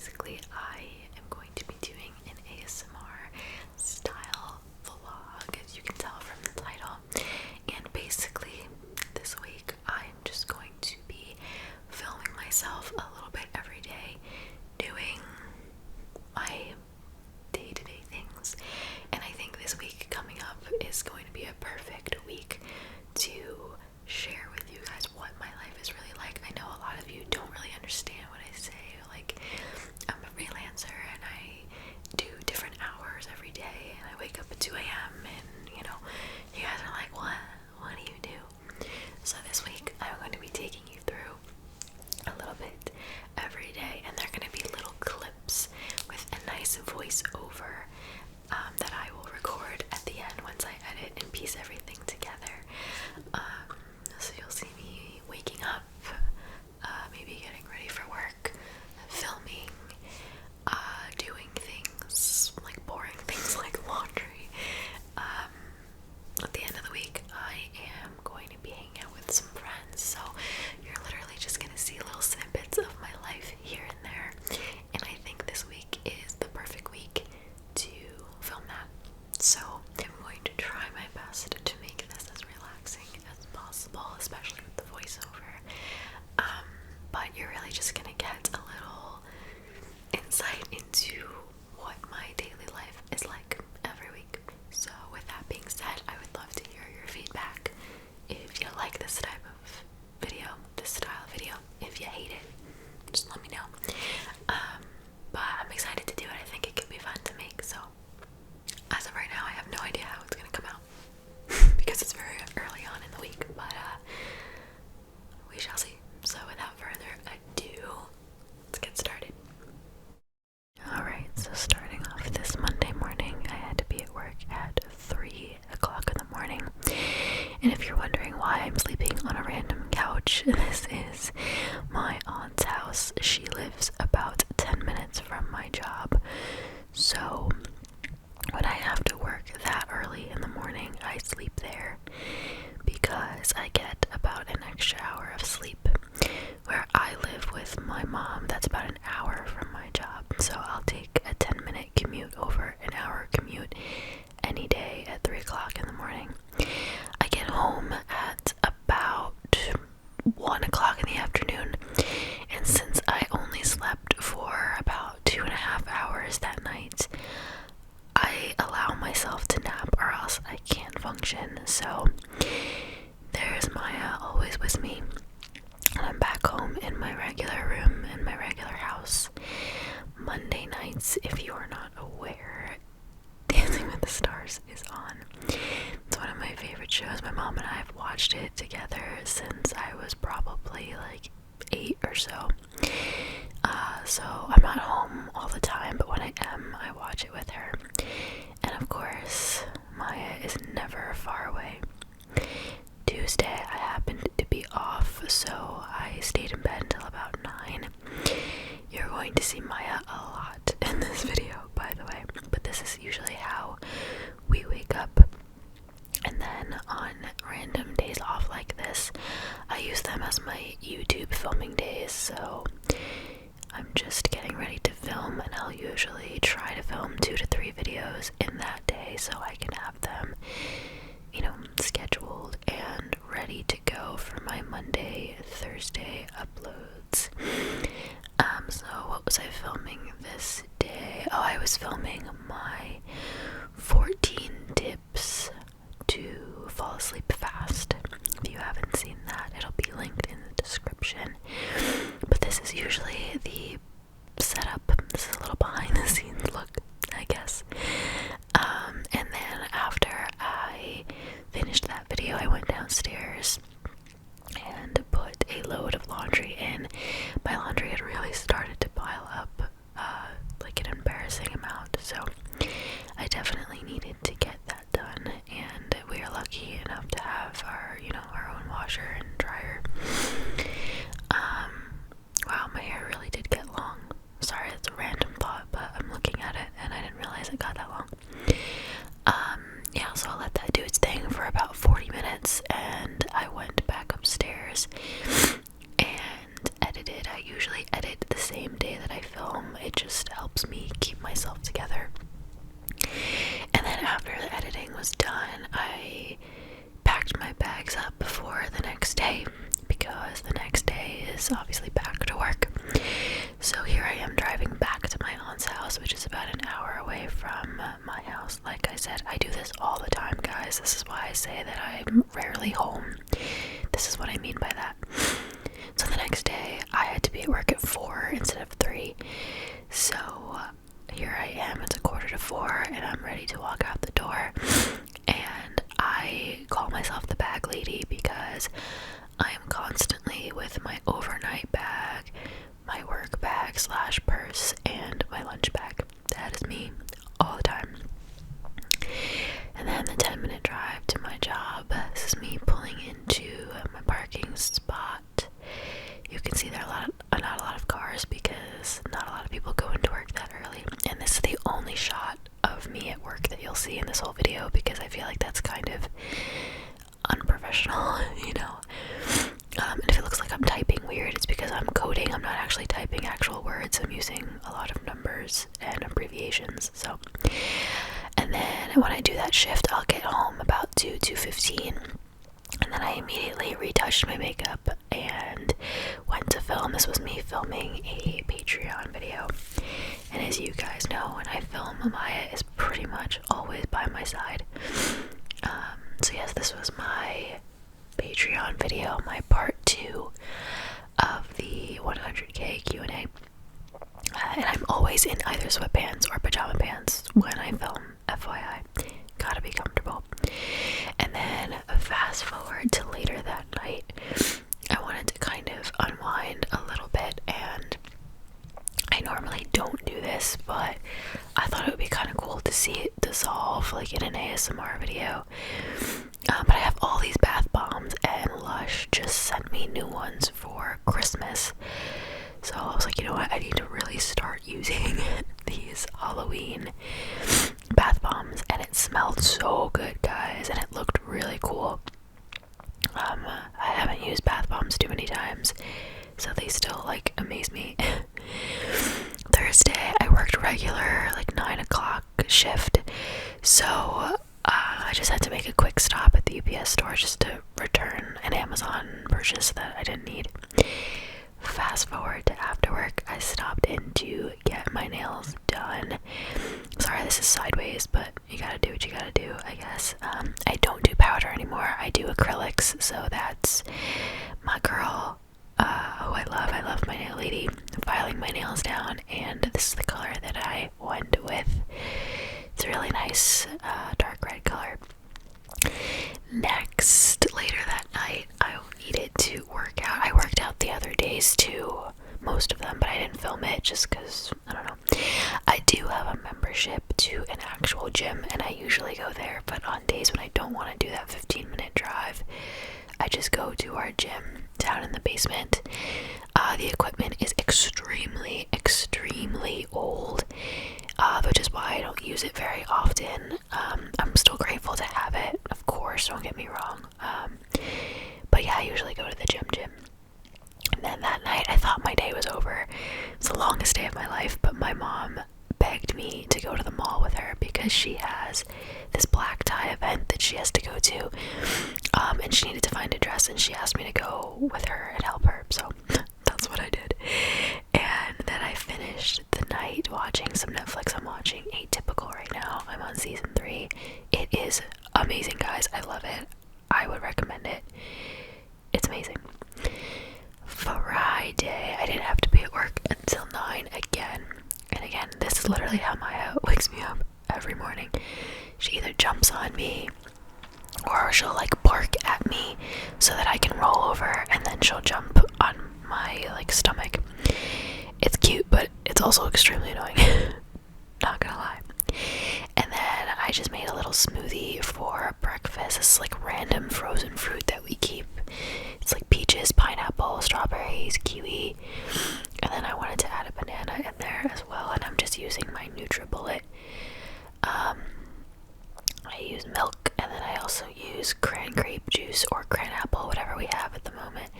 basically I am going to be doing an ASMR style vlog, as you can tell from the title. And basically this week I'm just going to be filming myself a little bit every day doing my day-to-day things. And I think this week coming up is going to be a perfect week to share with you guys what my life is really like. I know a lot of you don't really understand what I say. Like, I'm a freelancer and I do different hours every day, and I wake up at 2 a.m. and you know, you guys are like, what do you do? So this week I'm going to be taking you through a little bit every day, and they're going to be little clips with a nice voiceover that I will record at the end once I edit and piece everything together. So you'll see me waking up, maybe getting ready for work, filming, doing things like boring things like laundry. At the end of the week, I am going to be hanging out with some friends, so you're literally just going to see little snippets of my life here and there, and I think this week is the perfect week to film that. So I'm going to try my best to make this as relaxing as possible, especially with the voiceover. But you're really just going to get a little insight into what my daily life is like every week. So with that being said, I would love to hear your feedback. If you like this type of video, this style of video, if you hate it, just let me know. But I'm excited to do it. I think it could be fun to make. So as of right now, I have no idea how it's going to come out because it's very early on in the week, but we shall see. So without further ado, let's get started. Alright, so starting off this Monday morning, I had to be at work at 3 o'clock in the morning. And if you're wondering why I'm sleeping on a random couch, this is my aunt's house. She lives about 10 minutes from my job. So when I have to work that early in the morning, I sleep there because I get about an extra hour of sleep. Where I live with my mom, that's about an hour from my job, so I'll take a 10-minute commute over an hour commute any day at 3 o'clock in the morning. I get home at about 1 o'clock in the afternoon, and since I only slept for about 2.5 hours that night, I allow myself to nap or else I can't function. So there's Maya always with me, and I'm back home in my regular room in my regular house. Monday nights, if you are not aware, Dancing with the Stars is on. It's one of my favorite shows. My mom and I have watched it together since I was probably like 8 or so. So I'm not home all the time, but when I am, I watch it with her. And of course, Maya is never far away. Tuesday, I happened to be off, so I stayed in bed until about 9. You're going to see Maya a lot in this video, by the way, but this is usually how we wake up. And then on random days off like this, I use them as my YouTube filming days, so I'm just getting ready to film, and I'll usually try to film 2 to 3 videos in that day so I can have them, you know, scheduled and ready to go for my Monday, Thursday uploads. So what was I filming this day? Oh, I was filming my 14 tips to fall asleep fast. If you haven't seen that, it'll be linked in the description. guys. This is why I say that I'm rarely home. This is what I mean by that. So the next day, I had to be at work at 4 instead of 3. So here I am, it's 3:45, and I'm ready to walk out the door. And I call myself the bag lady because I am constantly with my overnight bag, my work bag / purse, and my lunch bag. That is me all the time. And then the 10-minute drive to my job. This is me pulling into my parking spot. You can see there are not a lot of cars because not a lot of people go into work that early. And this is the only shot of me at work that you'll see in this whole video because I feel like that's kind of unprofessional, you know. And if it looks like I'm typing weird, it's because I'm coding. I'm not actually typing actual words. I'm using a lot of numbers and abbreviations. So, and then when I do that shift, I'll get home about 2:15, and then I immediately retouched my makeup and went to film. This was me filming a Patreon video. And as you guys know, when I film, Maya is pretty much always by my side. So yes, this was my Patreon video, my part 2 of the 100k Q&A. And I'm always in either sweatpants or pajama pants when I film, FYI. Gotta be comfortable. And then fast forward to later that night, I wanted to kind of unwind a little bit, and I normally don't do this, but I thought it would be kind of cool to see it dissolve like in an ASMR video. But I have all these bath bombs, and Lush just sent me new ones for Christmas. So I was like, you know what, I need to really start using these Halloween bath bombs, and it smelled so good, guys, and it looked really cool. I haven't used bath bombs too many times, so they still like amaze me. Thursday, I worked regular, like 9 o'clock shift, so I just had to make a quick stop at the UPS store just to return an Amazon purchase that I didn't need. Fast forward to after work, I stopped in to get my nails done. Sorry, this is sideways, but you gotta do what you gotta do, I guess. I don't do powder anymore. I do acrylics, so that's my girl, who I love. I love my nail lady, filing my nails down, and this is the color that I went with. It's a really nice, dark red color. Next, later that night, I needed to work out. I worked out the other days too, most of them, but I didn't film it just because, I don't know. I do have a membership to an actual gym, and I usually go there, but on days when I don't want to do that 15-minute drive, I just go to our gym down in the basement. The equipment is extremely, extremely old, which is why I don't use it very often. I'm still grateful to have it, of course, don't get me wrong. But yeah, I usually go to the gym. And then that night, I thought my day was over. It's the longest day of my life, but my mom begged me to go to the mall with her because she has this black tie event that she has to go to. And she needed to find a dress, and she asked me to go with her and help her, so that's what I did. And then I finished the night watching some Netflix. I'm watching Atypical right now. I'm on season 3. It is amazing, guys. I love it. I would recommend it. It's amazing. Friday, I didn't have to be at work until 9 again. And again, this is literally how Maya wakes me up every morning. She either jumps on me, or she'll like bark at me so that I can roll over, and then she'll jump on my like stomach. It's cute, but it's also extremely annoying. Not gonna lie. And then I just made a little smoothie for breakfast. It's like random frozen fruit that we keep. It's like peaches, pineapple, strawberries, kiwi, and then I wanted to add a banana in there as well, and I'm just using my 𝓢𝓸𝓬𝓲. I use milk, and then I also use cran grape juice or cran apple, whatever we have at the moment.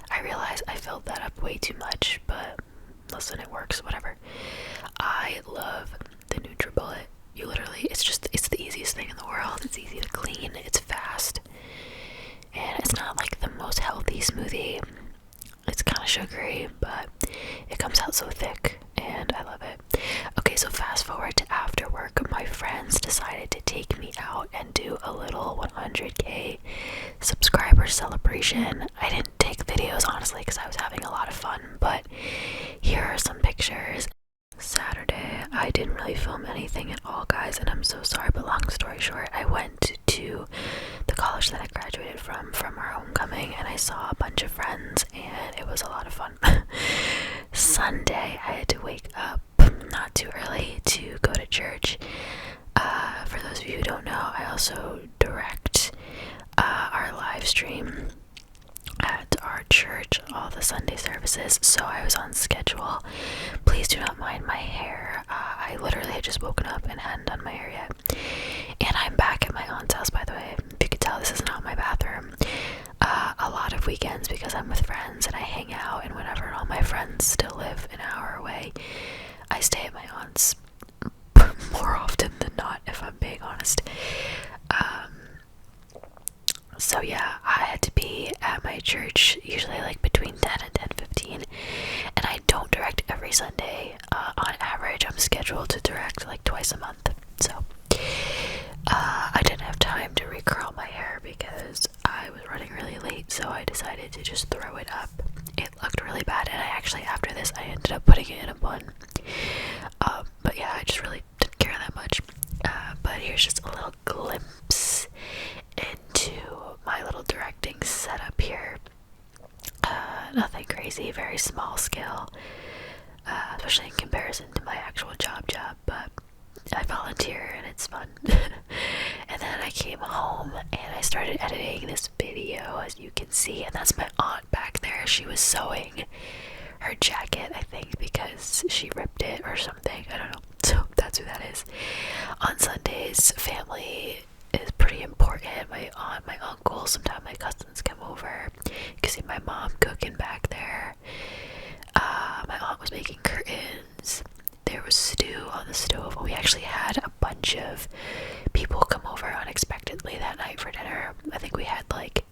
I realize I filled that up way too much, but listen, it works, whatever. I love the 𝓢𝓸𝓬𝓲. You literally, it's the easiest thing in the world. It's easy to clean, it's fast, and it's not like the most healthy smoothie. It's kind of sugary, but it comes out so thick, and I love it. Okay, so fast forward to after work, my friends decided to take me out and do a little graduation. I didn't take videos honestly because I was having a lot of fun, but here are some pictures. Saturday, I didn't really film anything at all, guys, and I'm so sorry, but long story short, I went to the college that I graduated from our homecoming, and I saw a bunch of friends, and it was a lot of fun. Sunday, I had to wake up not too early to go to church. For those of you who don't know, I also direct our live stream at our church, all the Sunday services, so I was on schedule. Please do not mind my hair. I literally had just woken up and hadn't done my hair yet. And I'm back at my aunt's house, by the way. If you could tell, this is not my bathroom. A lot of weekends, because I'm with friends and I hang out and whatever, and all my friends still live an hour away, I stay at my aunt's more often than not, if I'm being honest. So yeah, I had to be at my church usually like between 10 and 10:15, and I don't direct every Sunday. On average, I'm scheduled to direct like twice a month, so I didn't have time to recurl my hair because I was running really late, so I decided to just throw it up. It looked really bad, and I actually, after this, I ended up putting it in a bun. But yeah, I just really didn't care that much. But here's just a little glimpse into my little directing setup here. Nothing crazy, very small scale, especially in comparison to my actual job, but I volunteer and it's fun. And then I came home and I started editing this video, as you can see, and that's my aunt back there. She was sewing her jacket, I think, because she ripped it or something, I don't know. So that's who that is. On Sundays, family is pretty important. My aunt, my uncle, sometimes my cousins come over. You can see my mom cooking back there. My aunt was making curtains. There was stew on the stove. We actually had a bunch of people come over unexpectedly that night for dinner. I think we had like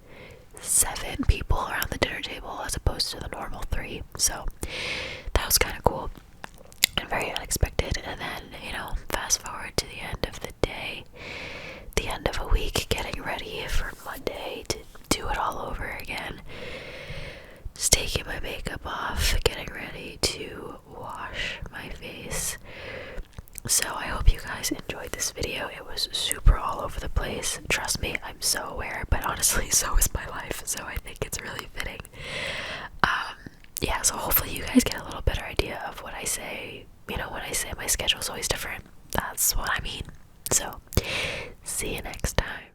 7 people around the dinner table as opposed to the normal 3. So that was kind of cool and very unexpected. And then, fast forward to the end of the day, the end of a week, getting ready for Monday to do it all over again. Just taking my makeup off, getting ready to wash my face. So I hope you guys enjoyed this video. It was super all over the place. Trust me, I'm so aware, but honestly, so is my life, so I think it's really fitting. Yeah, so hopefully you guys get a little better idea of what I say. When I say my schedule's always different, that's what I mean. So, see you next time.